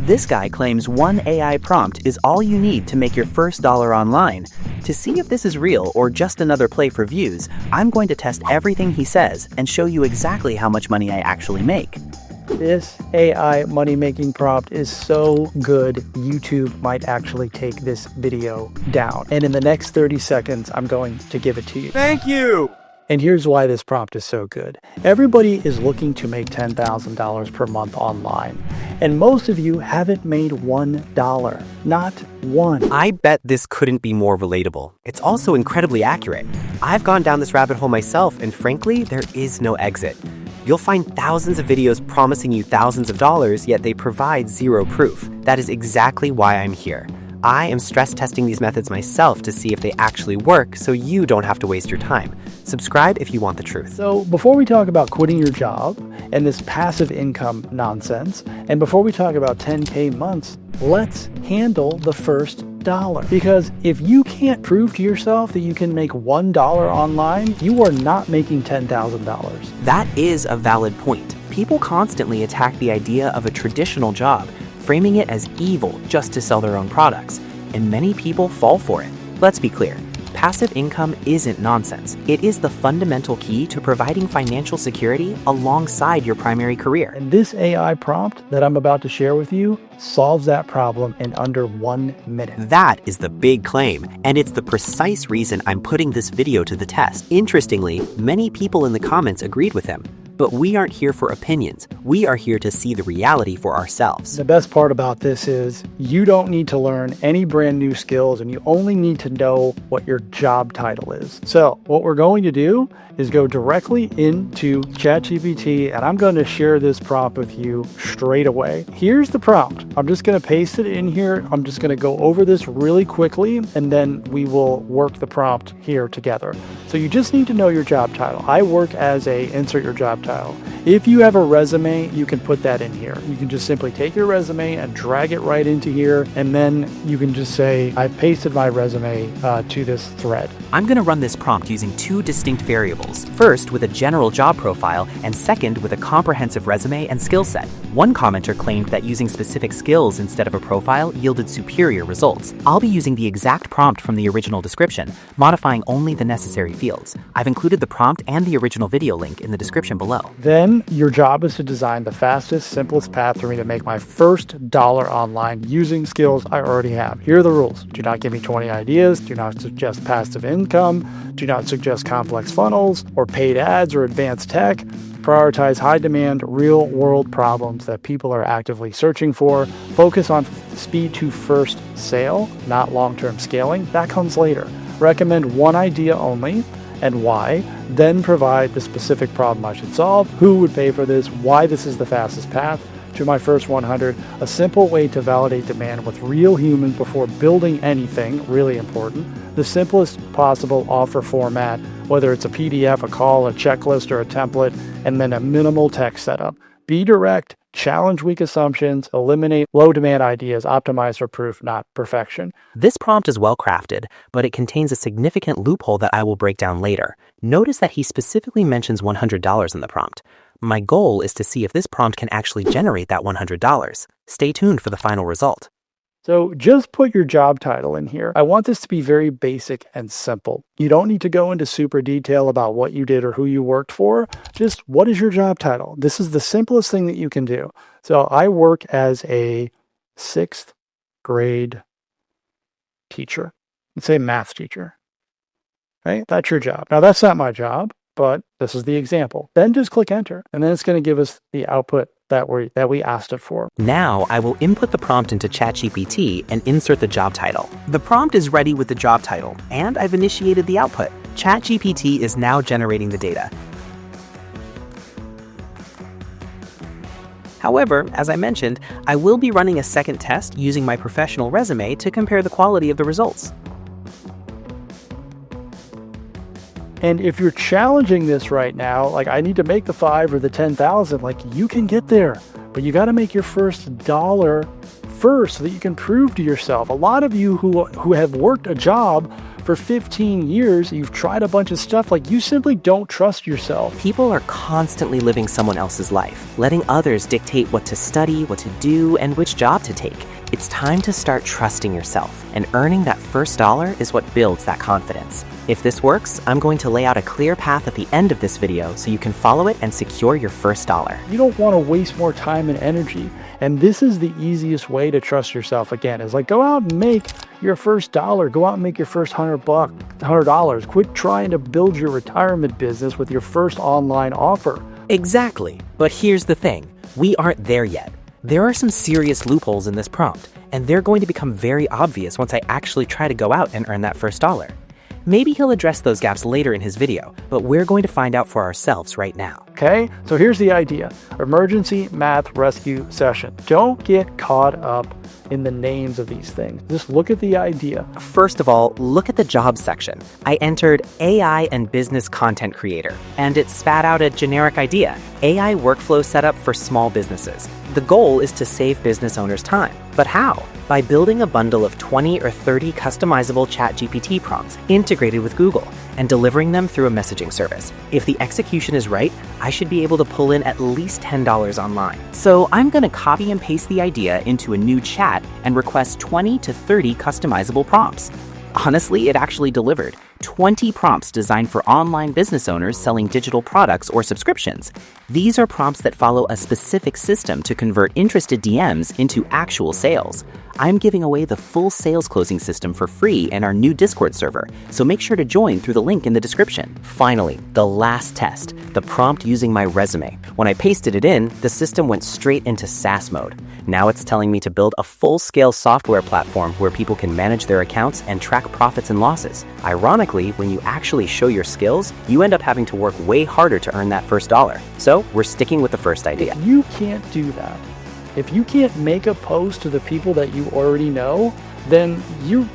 This guy claims one AI prompt is all you need to make your first dollar online. To see if this is real or just another play for views, I'm going to test everything he says and show you exactly how much money I actually make. This AI money-making prompt is so good, YouTube might actually take this video down. And in the next 30 seconds, I'm going to give it to you. Thank you! And here's why this prompt is so good. Everybody is looking to make $10,000 per month online. And most of you haven't made $1. Not one. I bet this couldn't be more relatable. It's also incredibly accurate. I've gone down this rabbit hole myself, and frankly, there is no exit. You'll find thousands of videos promising you thousands of dollars, yet they provide zero proof. That is exactly why I'm here. I am stress testing these methods myself to see if they actually work, so you don't have to waste your time. Subscribe if you want the truth. So before we talk about quitting your job and this passive income nonsense, and before we talk about 10K months, let's handle the first dollar. Because if you can't prove to yourself that you can make $1 online, you are not making $10,000. That is a valid point. People constantly attack the idea of a traditional job, framing it as evil just to sell their own products, and many people fall for it. Let's be clear. Passive income isn't nonsense. It is the fundamental key to providing financial security alongside your primary career. And this AI prompt that I'm about to share with you solves that problem in under 1 minute. That is the big claim, and it's the precise reason I'm putting this video to the test. Interestingly, many people in the comments agreed with him. But we aren't here for opinions. We are here to see the reality for ourselves. The best part about this is you don't need to learn any brand new skills, and you only need to know what your job title is. So what we're going to do is go directly into ChatGPT, and I'm going to share this prompt with you straight away. Here's the prompt. I'm just going to paste it in here. I'm just going to go over this really quickly, and then we will work the prompt here together. So you just need to know your job title. I work as a insert your job title. If you have a resume, you can put that in here. You can just simply take your resume and drag it right into here, and then you can just say, I pasted my resume to this thread. I'm going to run this prompt using two distinct variables. First, with a general job profile, and second, with a comprehensive resume and skill set. One commenter claimed that using specific skills instead of a profile yielded superior results. I'll be using the exact prompt from the original description, modifying only the necessary fields. I've included the prompt and the original video link in the description below. Then your job is to design the fastest, simplest path for me to make my first dollar online using skills I already have. Here are the rules. Do not give me 20 ideas. Do not suggest passive income. Do not suggest complex funnels or paid ads or advanced tech. Prioritize high-demand, real-world problems that people are actively searching for. Focus on speed to first sale, not long-term scaling. That comes later. Recommend one idea only and why. Then provide the specific problem I should solve, who would pay for this, why this is the fastest path to my first 100, a simple way to validate demand with real humans before building anything, really important, the simplest possible offer format, whether it's a PDF, a call, a checklist, or a template, and then a minimal tech setup. Be direct, challenge weak assumptions, eliminate low demand ideas, optimize for proof, not perfection. This prompt is well crafted, but it contains a significant loophole that I will break down later. Notice that he specifically mentions $100 in the prompt. My goal is to see if this prompt can actually generate that $100. Stay tuned for the final result. So just put your job title in here. I want this to be very basic and simple. You don't need to go into super detail about what you did or who you worked for. Just what is your job title? This is the simplest thing that you can do. So I work as a 6th grade teacher. Let's say math teacher. Right? That's your job. Now that's not my job, but this is the example. Then just click enter, and then it's going to give us the output that we asked it for. Now I will input the prompt into ChatGPT and insert the job title. The prompt is ready with the job title, and I've initiated the output. ChatGPT is now generating the data. However, as I mentioned, I will be running a second test using my professional resume to compare the quality of the results. And if you're challenging this right now, like I need to make the 5 or the 10,000, like you can get there, but you got to make your first dollar first so that you can prove to yourself. A lot of you who have worked a job For 15 years, you've tried a bunch of stuff, like you simply don't trust yourself. People are constantly living someone else's life, letting others dictate what to study, what to do, and which job to take. It's time to start trusting yourself, and earning that first dollar is what builds that confidence. If this works, I'm going to lay out a clear path at the end of this video so you can follow it and secure your first dollar. You don't want to waste more time and energy. And this is the easiest way to trust yourself again, is like, go out and make your first dollar. Go out and make your first $100. Quit trying to build your retirement business with your first online offer. Exactly. But here's the thing. We aren't there yet. There are some serious loopholes in this prompt, and they're going to become very obvious once I actually try to go out and earn that first dollar. Maybe he'll address those gaps later in his video, but we're going to find out for ourselves right now. Okay, so here's the idea. Emergency math rescue session. Don't get caught up in the names of these things. Just look at the idea. First of all, look at the jobs section. I entered AI and business content creator, and it spat out a generic idea, AI workflow setup for small businesses. The goal is to save business owners time. But how? By building a bundle of 20 or 30 customizable ChatGPT prompts integrated with Google and delivering them through a messaging service. If the execution is right, I should be able to pull in at least $10 online. So I'm going to copy and paste the idea into a new chat and request 20 to 30 customizable prompts. Honestly, it actually delivered 20 prompts designed for online business owners selling digital products or subscriptions. These are prompts that follow a specific system to convert interested DMs into actual sales. I'm giving away the full sales closing system for free in our new Discord server, so make sure to join through the link in the description. Finally, the last test, the prompt using my resume. When I pasted it in, the system went straight into SaaS mode. Now it's telling me to build a full-scale software platform where people can manage their accounts and track profits and losses. Ironically, when you actually show your skills, you end up having to work way harder to earn that first dollar. So we're sticking with the first idea. If you can't do that, if you can't make a post to the people that you already know, then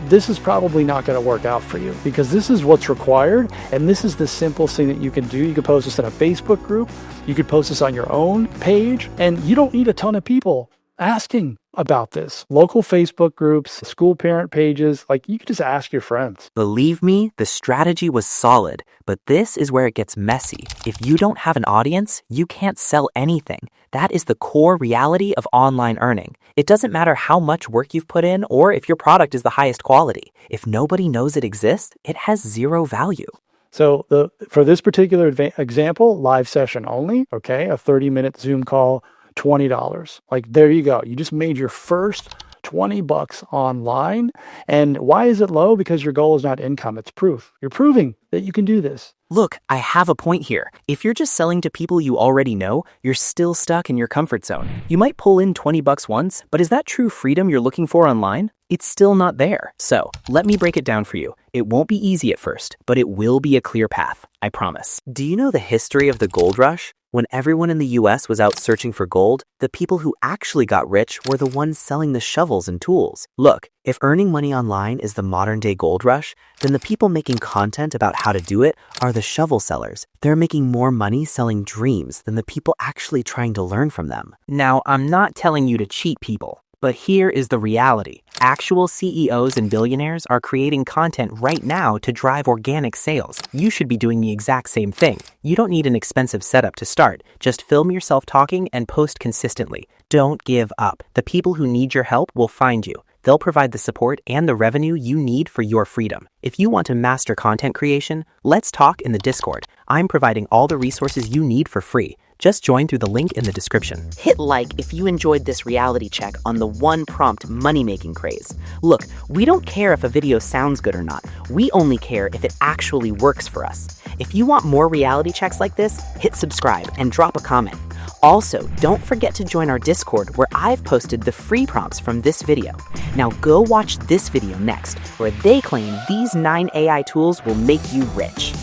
this is probably not going to work out for you, because this is what's required, and this is the simplest thing that you can do. You could post this in a Facebook group, you could post this on your own page, and you don't need a ton of people asking about this. Local Facebook groups, school parent pages, like you could just ask your friends. Believe me, the strategy was solid, but this is where it gets messy. If you don't have an audience, you can't sell anything. That is the core reality of online earning. It doesn't matter how much work you've put in or if your product is the highest quality. If nobody knows it exists, it has zero value. So for this particular example, live session only, okay, a 30-minute Zoom call, $20. Like, there you go. You just made your first $20 online. And why is it low? Because your goal is not income. It's proof. You're proving that you can do this. Look, I have a point here. If you're just selling to people you already know, you're still stuck in your comfort zone. You might pull in $20 once, but is that true freedom you're looking for online? It's still not there. So let me break it down for you. It won't be easy at first, but it will be a clear path. I promise. Do you know the history of the gold rush? When everyone in the US was out searching for gold, the people who actually got rich were the ones selling the shovels and tools. Look, if earning money online is the modern-day gold rush, then the people making content about how to do it are the shovel sellers. They're making more money selling dreams than the people actually trying to learn from them. Now, I'm not telling you to cheat people. But here is the reality. Actual CEOs and billionaires are creating content right now to drive organic sales. You should be doing the exact same thing. You don't need an expensive setup to start. Just film yourself talking and post consistently. Don't give up. The people who need your help will find you. They'll provide the support and the revenue you need for your freedom. If you want to master content creation, let's talk in the Discord. I'm providing all the resources you need for free. Just join through the link in the description. Hit like if you enjoyed this reality check on the one prompt money-making craze. Look, we don't care if a video sounds good or not. We only care if it actually works for us. If you want more reality checks like this, hit subscribe and drop a comment. Also, don't forget to join our Discord where I've posted the free prompts from this video. Now go watch this video next, where they claim these 9 AI tools will make you rich.